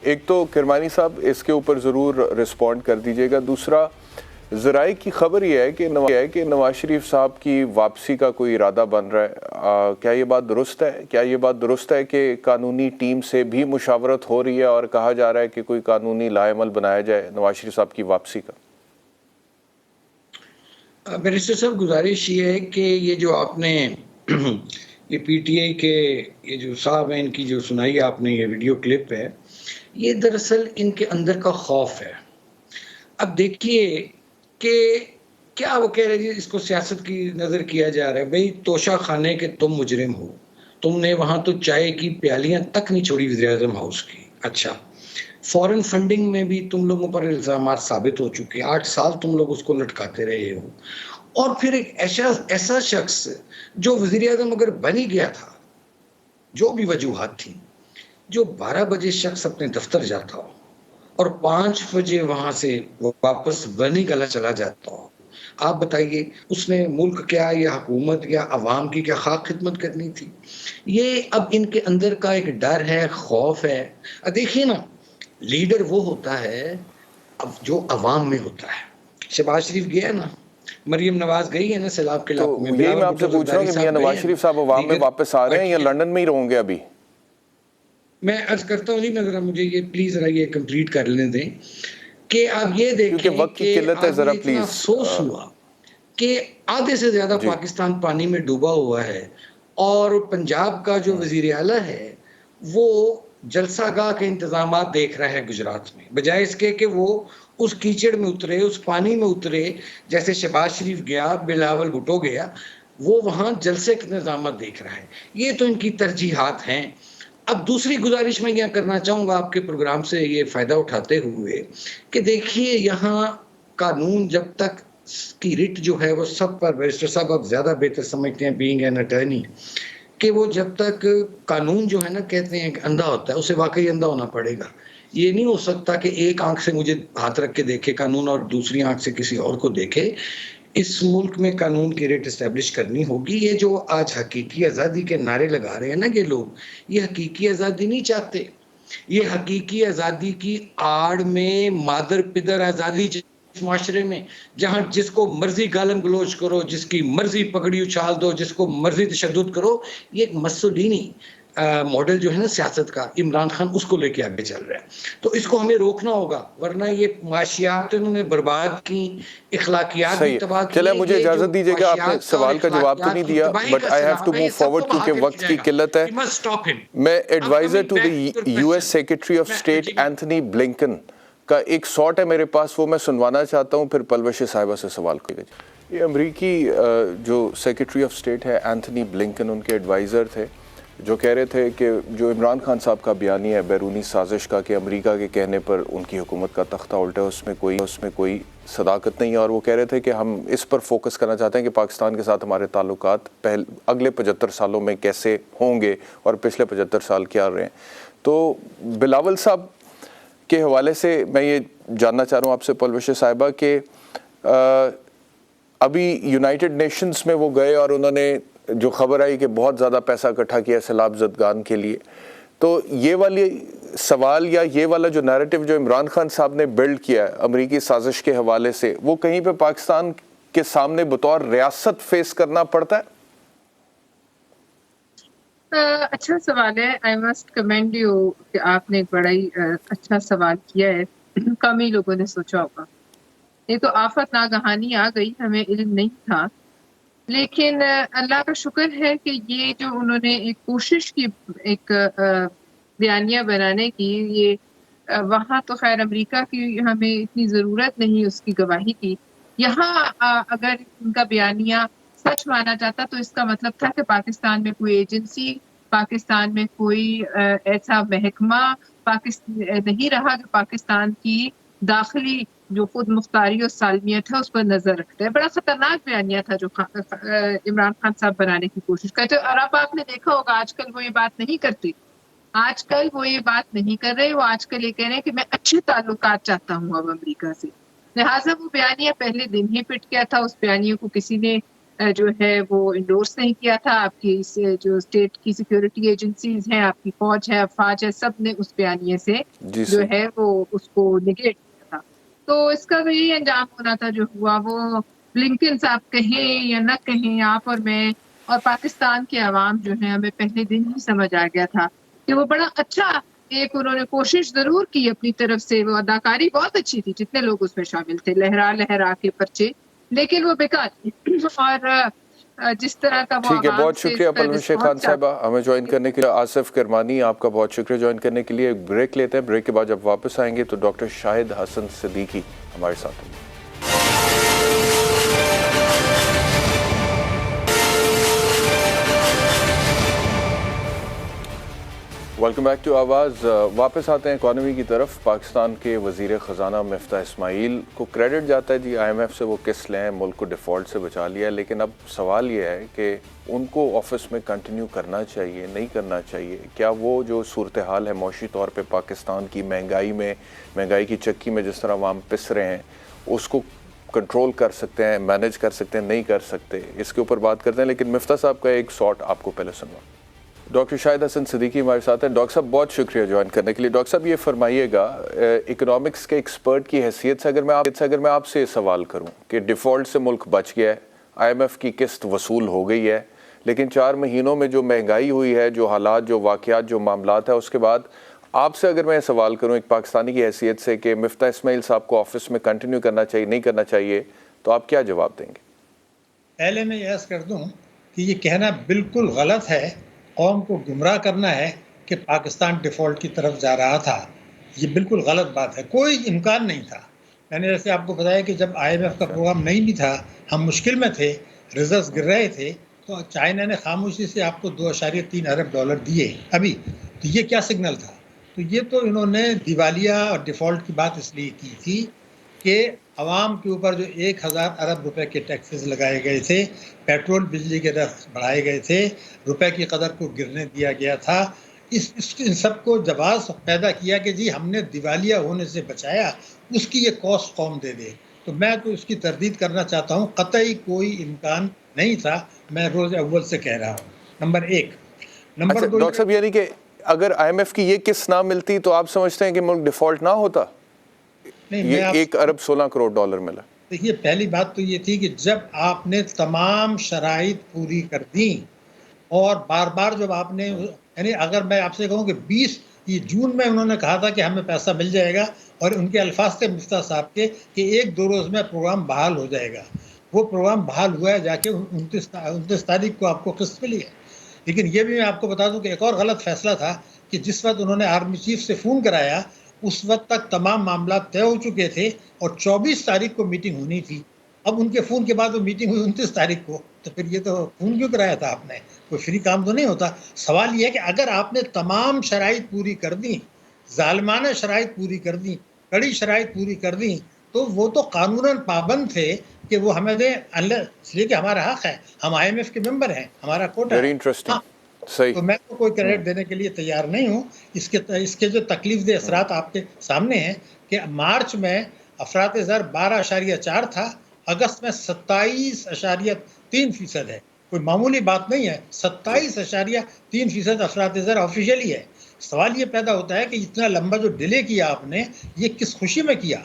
ایک تو کرمانی صاحب اس کے اوپر ضرور رسپونڈ کر دیجئے گا. دوسرا, ذرائع کی خبر یہ ہے کہ نواز شریف صاحب کی واپسی کا کوئی ارادہ بن رہا ہے. کیا یہ بات درست ہے؟ کیا یہ بات درست ہے کہ قانونی ٹیم سے بھی مشاورت ہو رہی ہے اور کہا جا رہا ہے کہ کوئی قانونی لائحہ عمل بنایا جائے نواز شریف صاحب کی واپسی کا؟ بیرسٹر صاحب, گزارش یہ ہے کہ یہ جو آپ نے یہ پی ٹی آئی کے یہ جو صاحب ہیں ان کی جو سنائی آپ نے یہ ویڈیو کلپ ہے, یہ دراصل ان کے اندر کا خوف ہے. اب دیکھیے کہ کیا وہ کہہ رہے ہیں, اس کو سیاست کی نظر کیا جا رہا ہے. بھئی توشہ خانے کے تم مجرم ہو, تم نے وہاں تو چائے کی پیالیاں تک نہیں چھوڑی وزیر اعظم ہاؤس کی. اچھا, فورن فنڈنگ میں بھی تم لوگوں پر الزامات ثابت ہو چکے, 8 سال تم لوگ اس کو لٹکاتے رہے ہو. اور پھر ایک ایسا شخص جو وزیر اعظم اگر بن ہی گیا تھا, جو بھی وجوہات تھیں, جو 12 بجے شخص اپنے دفتر جاتا ہو اور 5 بجے وہاں سے وہ واپس بنی گلا چلا جاتا ہو, آپ بتائیے اس نے ملک کیا یا حکومت یا عوام کی کیا خاک خدمت کرنی تھی؟ یہ اب ان کے اندر کا ایک ڈر ہے, خوف ہے. دیکھیے نا, لیڈر وہ ہوتا ہے اب جو عوام میں ہوتا ہے. شہباز شریف گیا نا, مریم نواز گئی ہے نا سیلاب کے علاقوں میں. یہی میں آپ سے پوچھ رہا ہوں کہ میاں نواز شریف صاحب عوام میں واپس آ رہے ہیں یا لندن میں ہی رہوں گے ابھی؟ میں عرض کرتا ہوں, نہیں ذرا مجھے یہ پلیز ذرا یہ کمپلیٹ کر لینے دیں کہ آپ یہ دیکھیں کیونکہ وقت کی قلت ہے, ذرا پلیز. افسوس ہوا کہ آدھے سے زیادہ پاکستان پانی میں ڈوبا ہوا ہے, اور پنجاب کا جو وزیر اعلیٰ ہے وہ جلسہ گاہ کے انتظامات دیکھ رہا ہے گجرات میں, بجائے اس کے کہ وہ اس کیچڑ میں اترے, اس پانی میں اترے. جیسے شہباز شریف گیا, بلاول بھٹو گیا, وہ وہاں جلسے کے انتظامات دیکھ رہا ہے. یہ تو ان کی ترجیحات ہیں. اب دوسری گزارش میں یہ کرنا چاہوں گا آپ کے پروگرام سے یہ فائدہ اٹھاتے ہوئے کہ دیکھیے یہاں قانون جب تک کی رٹ جو ہے وہ سب پر, بیرسٹر صاحب آپ زیادہ بہتر سمجھتے ہیں بینگ این اٹرنی, کہ وہ جب تک قانون جو ہے نا کہتے ہیں کہ اندھا ہوتا ہے, اسے واقعی اندھا ہونا پڑے گا. یہ نہیں ہو سکتا کہ ایک آنکھ سے مجھے ہاتھ رکھ کے دیکھے قانون اور دوسری آنکھ سے کسی اور کو دیکھے. اس ملک میں قانون کی ریٹ اسٹیبلش کرنی ہوگی. یہ جو آج حقیقی آزادی کے نعرے لگا رہے ہیں نا یہ لوگ, یہ حقیقی آزادی نہیں چاہتے. یہ حقیقی آزادی کی آڑ میں مادر پدر آزادی معاشرے میں جہاں جس کو مرضی گالم گلوچ کرو, جس کی مرضی پگڑی اچھال دو, جس کو مرضی تشدد کرو, یہ ایک مسولینی ماڈل جو ہے نا سیاست کا, عمران خان اس کو لے کے آگے چل رہا ہے. تو اس کو ہمیں روکنا ہوگا, ورنہ یہ معاشیات انہوں نے برباد کی, اخلاقیات بھی تباہ کی. چلے مجھے اجازت دیجیے گا, آپ نے سوال کا جواب تو نہیں دیا, but I have to move forward کیونکہ وقت کی قلت ہے. میں adviser to the U S secretary of state Antony Blinken کا ایک شارٹ ہے میرے پاس, وہ میں سنوانا چاہتا ہوں, پھر پلوش صاحبہ سے سوال کرے گا. یہ امریکی جو سیکرٹری آف اسٹیٹ ہے اینتھنی بلنکن, ان کے ایڈوائزر تھے. جو کہہ رہے تھے کہ جو عمران خان صاحب کا بیانیہ ہے بیرونی سازش کا کہ امریکہ کے کہنے پر ان کی حکومت کا تختہ الٹا ہے، اس میں کوئی صداقت نہیں ہے، اور وہ کہہ رہے تھے کہ ہم اس پر فوکس کرنا چاہتے ہیں کہ پاکستان کے ساتھ ہمارے تعلقات اگلے 75 سالوں میں کیسے ہوں گے اور پچھلے 75 سال کیا رہے ہیں۔ تو بلاول صاحب کے حوالے سے میں یہ جاننا چاہ رہا ہوں آپ سے پلوش صاحبہ کہ ابھی یونائٹڈ نیشنز میں وہ گئے اور انہوں نے جو خبر آئی کہ بہت زیادہ پیسہ اکٹھا کیا سیلاب زدگان کے لیے، تو یہ والی سوال یا یہ والا جو نیریٹو جو عمران خان صاحب نے بلڈ کیا ہے امریکی سازش کے حوالے سے، وہ کہیں پہ پاکستان کے سامنے بطور ریاست فیس کرنا پڑتا ہے؟ اچھا سوال ہے. آئی مسٹ کمینڈ یو کہ آپ نے بڑا ہی اچھا سوال کیا ہے. کم ہی لوگوں نے سوچا ہوگا. یہ تو آفت ناگہانی آ گئی، ہمیں علم نہیں تھا، لیکن اللہ کا شکر ہے کہ یہ جو انہوں نے ایک کوشش کی ایک بیانیہ بنانے کی، یہ وہاں تو خیر امریکہ کی ہمیں اتنی ضرورت نہیں اس کی گواہی کی. یہاں اگر ان کا بیانیہ سچ مانا جاتا تو اس کا مطلب تھا کہ پاکستان میں کوئی ایجنسی، پاکستان میں کوئی ایسا محکمہ نہیں رہا جو پاکستان کی داخلی جو خود مختاری اور سالمیت ہے اس پر نظر رکھتا ہے. بڑا خطرناک بیانیہ تھا جو عمران خان صاحب بنانے کی کوشش کرتے، اور اب آپ نے دیکھا ہوگا آج کل وہ یہ بات نہیں کرتے. آج کل وہ یہ بات نہیں کر رہے. وہ آج کل یہ کہہ رہے ہیں کہ میں اچھے تعلقات چاہتا ہوں اب امریکہ سے. لہٰذا وہ بیانیہ پہلے دن ہی پٹ گیا تھا. اس بیانیے کو کسی نے جو ہے وہ انڈورس نہیں کیا تھا. آپ کی جو اسٹیٹ کی سیکیورٹی ایجنسیز ہیں، آپ کی فوج ہے، افواج ہے، سب نے اس بیانیے سے جو ہے وہ اس کو نگیٹ کیا تھا. تو اس کا تو یہی انجام ہونا تھا جو ہوا. وہ بلنکن صاحب کہیں یا نہ کہیں، آپ اور میں اور پاکستان کے عوام جو ہیں، ہمیں پہلے دن ہی سمجھ آ گیا تھا کہ وہ بڑا اچھا ایک انہوں نے کوشش ضرور کی اپنی طرف سے. وہ اداکاری بہت اچھی تھی، جتنے لوگ اس میں شامل تھے، لہرا لہرا کے پرچے، لیکن وہ بیکار تھی. اور جس طرح کا وہ ٹھیک ہے، بہت شکریہ پلوش خان صاحبہ ہمیں جوائن کرنے کے لیے. آصف کرمانی آپ کا بہت شکریہ جوائن کرنے کے لیے. ایک بریک لیتے ہیں، بریک کے بعد جب واپس آئیں گے تو ڈاکٹر شاہد حسن صدیقی ہمارے ساتھ ہیں. ویلکم بیک ٹو آواز. واپس آتے ہیں اکانومی کی طرف. پاکستان کے وزیر خزانہ مفتاح اسماعیل کو کریڈٹ جاتا ہے جی آئی ایم ایف سے وہ قسط لیں، ملک کو ڈیفالٹ سے بچا لیا، لیکن اب سوال یہ ہے کہ ان کو آفس میں کنٹینیو کرنا چاہیے نہیں کرنا چاہیے. کیا وہ جو صورتحال ہے معاشی طور پہ پاکستان کی مہنگائی کی چکی میں جس طرح عوام پس رہے ہیں، اس کو کنٹرول کر سکتے ہیں، مینیج کر سکتے ہیں، نہیں کر سکتے؟ اس کے اوپر بات کرتے ہیں، لیکن مفتاح صاحب کا ایک شارٹ آپ کو پہلے سنوا. ڈاکٹر شاہد حسن صدیقی ہمارے ساتھ ہیں. ڈاکٹر صاحب بہت شکریہ جوائن کرنے کے لیے. ڈاکٹر صاحب یہ فرمائیے گا اکنامکس کے ایکسپرٹ کی حیثیت سے اگر میں آپ سے یہ سوال کروں کہ ڈیفالٹ سے ملک بچ گیا ہے، آئی ایم ایف کی قسط وصول ہو گئی ہے، لیکن 4 مہینوں میں جو مہنگائی ہوئی ہے، جو حالات، جو واقعات، جو معاملات ہیں، اس کے بعد آپ سے اگر میں یہ سوال کروں ایک پاکستانی کی حیثیت سے کہ مفتاح اسماعیل صاحب کو آفس میں کنٹینیو کرنا چاہیے نہیں کرنا چاہیے، تو آپ کیا جواب دیں گے؟ پہلے میں یہ عرض کر دوں کہ یہ کہنا بالکل غلط ہے، قوم کو گمراہ کرنا ہے کہ پاکستان ڈیفالٹ کی طرف جا رہا تھا. یہ بالکل غلط بات ہے. کوئی امکان نہیں تھا. میں نے جیسے آپ کو بتایا کہ جب آئی ایم ایف کا پروگرام نہیں بھی تھا، ہم مشکل میں تھے، ریزروز گر رہے تھے، تو چائنا نے خاموشی سے آپ کو $2.3 ارب دیے ابھی. تو یہ کیا سگنل تھا؟ تو یہ تو انہوں نے دیوالیہ اور ڈیفالٹ کی بات اس لیے کی تھی کہ عوام کے اوپر جو 1000 ارب روپے کے ٹیکسز لگائے گئے تھے، پیٹرول بجلی کے رخ بڑھائے گئے تھے، روپے کی قدر کو گرنے دیا گیا تھا، ان سب کو جواز پیدا کیا کہ جی ہم نے دیوالیہ ہونے سے بچایا، اس کی یہ کاسٹ قوم دے دے. تو میں تو اس کی تردید کرنا چاہتا ہوں، قطعی کوئی امکان نہیں تھا. میں روز اول سے کہہ رہا ہوں. نمبر 1. نمبر 2، ڈاکٹر صاحب یعنی کہ اگر آئی ایم ایف کی یہ قسط نہ ملتی تو آپ سمجھتے ہیں کہ ملک ڈیفالٹ نہ ہوتا؟ یہ $1 ارب 16 کروڑ ملا. دیکھیے پہلی بات تو یہ تھی کہ جب آپ نے تمام شرائط پوری کر دیں اور بار بار جب آپ نے، یعنی اگر میں آپ سے کہوں کہ 20 جون میں انہوں نے کہا تھا کہ ہمیں پیسہ مل جائے گا، اور ان کے الفاظ تھے مفتاح صاحب کے کہ 1-2 روز میں پروگرام بحال ہو جائے گا. وہ پروگرام بحال ہوا ہے، جا کے 29 تاریخ کو آپ کو قسط ملی ہے. لیکن یہ بھی میں آپ کو بتا دوں کہ ایک اور غلط فیصلہ تھا کہ جس وقت انہوں نے آرمی چیف سے فون کرایا اس وقت تک تمام معاملات طے ہو چکے تھے اور 24 تاریخ کو میٹنگ ہونی تھی. اب ان کے فون کے بعد وہ میٹنگ ہوئی 29 تاریخ کو، تو پھر یہ تو فون کیوں کرایا تھا آپ نے؟ کوئی فری کام تو نہیں ہوتا. سوال یہ ہے کہ اگر آپ نے تمام شرائط پوری کر دیں، ظالمانہ شرائط پوری کر دیں، کڑی شرائط پوری کر دیں، تو وہ تو قانوناً پابند تھے کہ وہ ہمیں دیں، اس لیے کہ ہمارا حق ہے، ہم IMF کے ممبر ہیں، ہمارا کوٹا ویری ہے. انٹرسٹنگ. صحیح. تو میں تو کوئی کریڈٹ دینے کے لیے تیار نہیں ہوں. اس کے جو تکلیف دہ اثرات آپ کے سامنے ہیں کہ مارچ میں افراط زر 12.4 تھا، اگست میں 27.3% ہے. کوئی معمولی بات نہیں ہے. 27.3% افراط زر آفیشیلی ہے. سوال یہ پیدا ہوتا ہے کہ اتنا لمبا جو ڈیلے کیا آپ نے، یہ کس خوشی میں کیا؟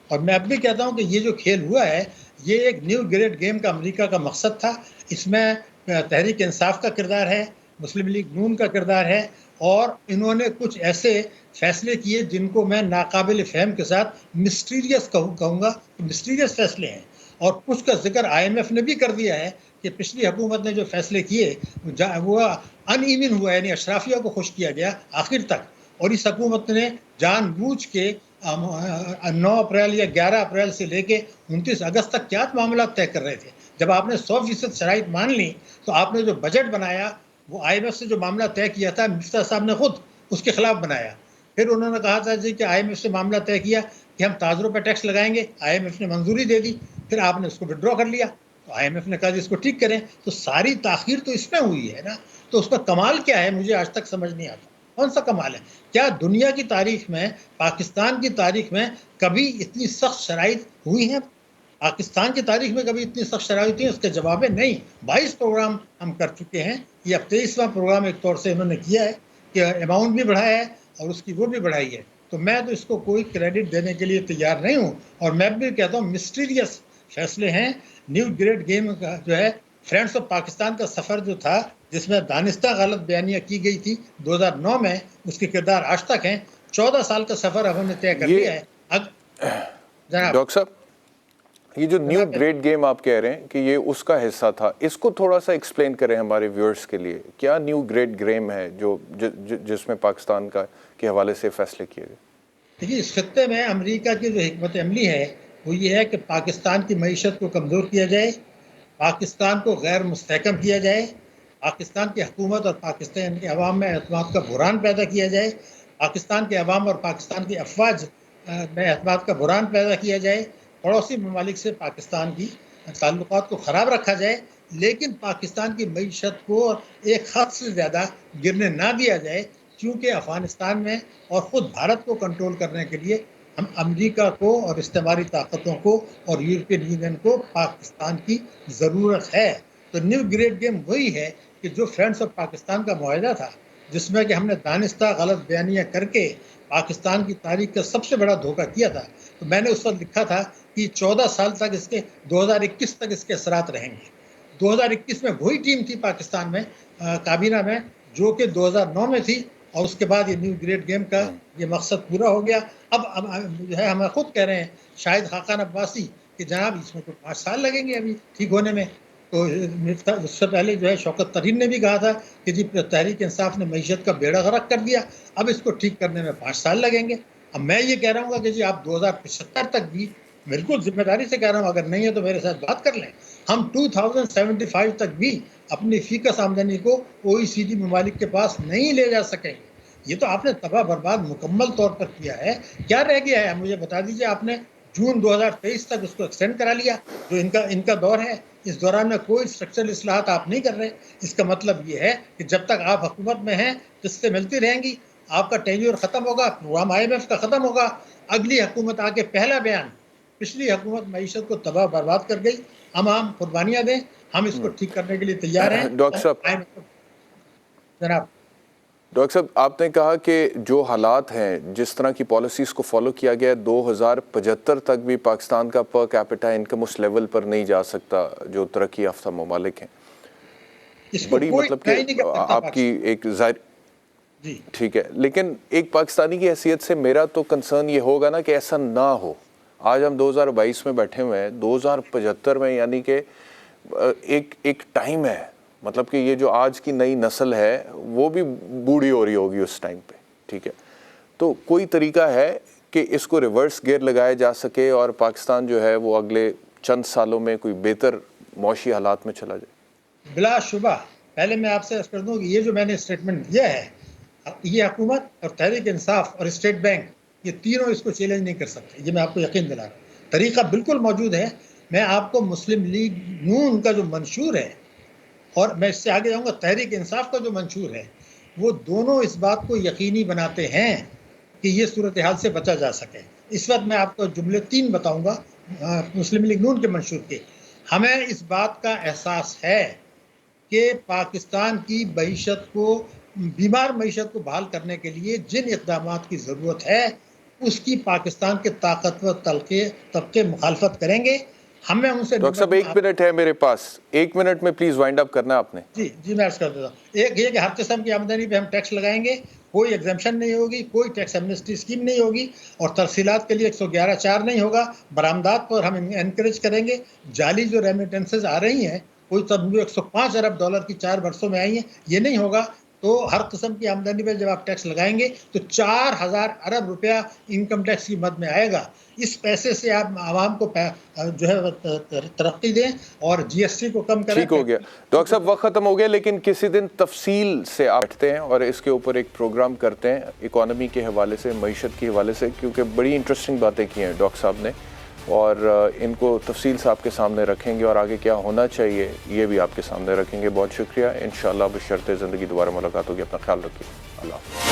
اور میں اب بھی کہتا ہوں کہ یہ جو کھیل ہوا ہے یہ ایک نیو گریڈ گیم کا امریکہ کا مقصد تھا. اس میں تحریک انصاف کا کردار ہے، مسلم لیگ نون کا کردار ہے، اور انہوں نے کچھ ایسے فیصلے کیے جن کو میں ناقابل فہم کے ساتھ مسٹیریس کہوں گا، مسٹیریس فیصلے ہیں. اور کچھ کا ذکر IMF نے بھی کر دیا ہے کہ پچھلی حکومت نے جو فیصلے کیے وہ ان ایون ہوا، یعنی اشرافیہ کو خوش کیا گیا آخر تک. اور اس حکومت نے جان بوجھ کے 9 اپریل یا 11 اپریل سے لے کے 29 اگست تک کیا معاملات طے کر رہے تھے. جب آپ نے 100% شرائط مان لی تو آپ نے جو بجٹ بنایا وہ IMF سے جو معاملہ طے کیا تھا، مفتیٰ صاحب نے خود اس کے خلاف بنایا. پھر انہوں نے کہا تھا جی کہ IMF سے معاملہ طے کیا کہ ہم تاجروں پہ ٹیکس لگائیں گے، IMF نے منظوری دے دی، پھر آپ نے اس کو وڈرا کر لیا. تو IMF نے کہا جی اس کو ٹھیک کریں. تو ساری تاخیر تو اس میں ہوئی ہے نا. تو اس کا کمال کیا ہے مجھے آج تک سمجھ نہیں آتا. کون سا کمال ہے؟ کیا دنیا کی تاریخ میں، پاکستان کی تاریخ میں کبھی اتنی سخت شرائط ہوئی ہیں؟ پاکستان کی تاریخ میں کبھی اتنی سخت شرائط ہوئی ہیں؟ اس کے جواب میں نہیں. 22 پروگرام ہم کر چکے ہیں، یہ اب 23واں پروگرام ایک طور سے انہوں نے کیا ہے کہ اماؤنٹ بھی بڑھایا ہے اور اس کی وہ بھی بڑھائی ہے. تو میں تو اس کو کوئی کریڈٹ دینے کے لیے تیار نہیں ہوں. اور میں بھی کہتا ہوں مسٹیریس فیصلے ہیں. نیو گریڈ گیم کا جو ہے فرینڈس آف پاکستان کا سفر جو تھا، جس میں دانستہ غلط بیانیاں کی گئی تھی 2009 میں، اس کے کردار آج تک ہیں. 14 سال کا سفر اب ہم نے طے کر لیا ہے. جناب ڈاکٹر صاحب، یہ جو نیو گریڈ گیم آپ کہہ رہے ہیں کہ یہ اس کا حصہ تھا، اس کو تھوڑا سا ایکسپلین کریں ہمارے ویورز کے لیے. کیا نیو گریڈ گیم ہے جو جس میں پاکستان کا کے حوالے سے فیصلے کیے گئے؟ دیکھیے، اس خطے میں امریکہ کی جو حکمت عملی ہے وہ یہ ہے کہ پاکستان کی معیشت کو کمزور کیا جائے، پاکستان کو غیر مستحکم کیا جائے، پاکستان کی حکومت اور پاکستان کے عوام میں اعتماد کا بحران پیدا کیا جائے، پاکستان کے عوام اور پاکستان کی افواج میں اعتماد کا بحران پیدا کیا جائے، پڑوسی ممالک سے پاکستان کی تعلقات کو خراب رکھا جائے، لیکن پاکستان کی معیشت کو ایک حد سے زیادہ گرنے نہ دیا جائے. کیونکہ افغانستان میں اور خود بھارت کو کنٹرول کرنے کے لیے ہم امریکہ کو اور استعماری طاقتوں کو اور یورپین یونین کو پاکستان کی ضرورت ہے. تو نیو گریڈ گیم وہی ہے کہ جو فرینڈس آف پاکستان کا معاہدہ تھا، جس میں کہ ہم نے دانستہ غلط بیانیاں کر کے پاکستان کی تاریخ کا سب سے بڑا دھوکہ کیا تھا. تو میں نے اس وقت لکھا تھا کہ 14 سال تک اس کے 2021 تک اس کے اثرات رہیں گے. 2021 میں وہی ٹیم تھی پاکستان میں کابینہ میں جو کہ 2009 میں تھی، اور اس کے بعد یہ نیو گریڈ گیم کا یہ مقصد پورا ہو گیا. اب جو ہے ہمیں خود کہہ رہے ہیں شاہد خاقان عباسی کہ جناب اس میں تو 5 سال لگیں گے ابھی ٹھیک ہونے میں. تو اس سے پہلے جو ہے شوکت ترین نے بھی کہا تھا کہ جی تحریک انصاف نے معیشت کا بیڑا غرق کر دیا، اب اس کو ٹھیک کرنے میں 5 سال لگیں گے. اب میں یہ کہہ رہا ہوں کہ جی آپ 2075 تک بھی، بالکل ذمہ داری سے کہہ رہا ہوں، اگر نہیں ہے تو میرے ساتھ بات کر لیں، ہم 2075 تک بھی اپنی فیکس آمدنی کو OECD ممالک کے پاس نہیں لے جا سکیں گے. یہ تو آپ نے تباہ برباد مکمل طور پر کیا ہے. کیا رہ گیا ہے مجھے بتا دیجئے. آپ نے جون 2023 تک اس کو ایکسٹینڈ کرا لیا جو ان کا دور ہے. اس دوران میں کوئی اسٹرکچرل اصلاحات آپ نہیں کر رہے. اس کا مطلب یہ ہے کہ جب تک آپ حکومت میں ہیں قسطیں ملتی رہیں گی، آپ کا ٹینیور ختم ہوگا، پروگرام IMF کا ختم ہوگا، اگلی حکومت آ کے پہلا بیان، پچھلی حکومت معیشت کو تباہ برباد کر گئی، ہم قربانیاں دیں، ہم اس کو ٹھیک کرنے کے لیے تیار ہیں. ڈاکٹر صاحب، جناب ڈاکٹر صاحب، آپ نے کہا کہ جو حالات ہیں، جس طرح کی پالیسیز کو فالو کیا گیا، 2075 تک بھی پاکستان کا پر کیپٹا انکم اس لیول پر نہیں جا سکتا جو ترقی یافتہ ممالک ہیں. بڑی مطلب کہ آپ کی ایک ظاہر ٹھیک ہے، لیکن ایک پاکستانی کی حیثیت سے میرا تو کنسرن یہ ہوگا نا کہ ایسا نہ ہو. آج ہم 2022 میں بیٹھے ہوئے ہیں، 2075 میں یعنی کہ ایک ٹائم ہے، مطلب کہ یہ جو آج کی نئی نسل ہے وہ بھی بوڑھی ہو رہی ہوگی اس ٹائم پہ. ٹھیک ہے، تو کوئی طریقہ ہے کہ اس کو ریورس گیئر لگایا جا سکے اور پاکستان جو ہے وہ اگلے چند سالوں میں کوئی بہتر معاشی حالات میں چلا جائے؟ بلا شبہ. پہلے میں آپ سے عرض کر دوں کہ یہ جو میں نے اسٹیٹمنٹ دیا ہے، یہ حکومت اور تحریک انصاف اور اسٹیٹ بینک یہ تینوں اس کو چیلنج نہیں کر سکتے. یہ میں آپ کو یقین دلا رہا ہوں. طریقہ بالکل موجود ہے. میں آپ کو مسلم لیگ نون کا جو منشور ہے اور میں اس سے آگے جاؤں گا تحریک انصاف کا جو منشور ہے، وہ دونوں اس بات کو یقینی بناتے ہیں کہ یہ صورتحال سے بچا جا سکے. اس وقت میں آپ کو جملے 3 بتاؤں گا مسلم لیگ نون کے منشور کے. ہمیں اس بات کا احساس ہے کہ پاکستان کی معیشت کو، بیمار معیشت کو بحال کرنے کے لیے جن اقدامات کی ضرورت ہے اس کی پاکستان کے طاقتور طبقے مخالفت کریں گے. ہمیں ان سے ڈاکٹر صاحب 1 منٹ ہے میرے پاس، 1 منٹ میں پلیز وائنڈ اپ کرنا آپ نے. جی میں عرض کر دیتا ہوں. ایک یہ کہ ہر قسم کی آمدنی پہ ہم ٹیکس لگائیں گے، کوئی ایگزمپشن نہیں ہوگی، کوئی ٹیکس ایمنسٹی اسکیم نہیں ہوگی، اور ترسیلات کے لیے 111(4) نہیں ہوگا. برآمدات پر ہم انکریج کریں گے. جعلی جو ریمیٹنسز آ رہی ہیں کوئی تب $105 ارب کی 4 برسوں میں آئی ہیں، یہ نہیں ہوگا. تو ہر قسم کی آمدنی پہ جب آپ ٹیکس لگائیں گے تو 4000 ارب روپیہ انکم ٹیکس کی مد میں آئے گا. اس پیسے سے آپ عوام کو جو ہے ترقی دیں اور جی ایس ٹی کو کم کریں. ٹھیک ہو گیا ڈاکٹر صاحب، وقت ختم ہو گیا، لیکن کسی دن تفصیل سے آپ بیٹھتے ہیں اور اس کے اوپر ایک پروگرام کرتے ہیں اکانومی کے حوالے سے، معیشت کے حوالے سے، کیونکہ بڑی انٹرسٹنگ باتیں کی ہیں ڈاکٹر صاحب نے، اور ان کو تفصیل سے آپ کے سامنے رکھیں گے اور آگے کیا ہونا چاہیے یہ بھی آپ کے سامنے رکھیں گے. بہت شکریہ. انشاءاللہ بشرط زندگی دوبارہ ملاقات ہوگی. اپنا خیال رکھیے. اللہ حافظ.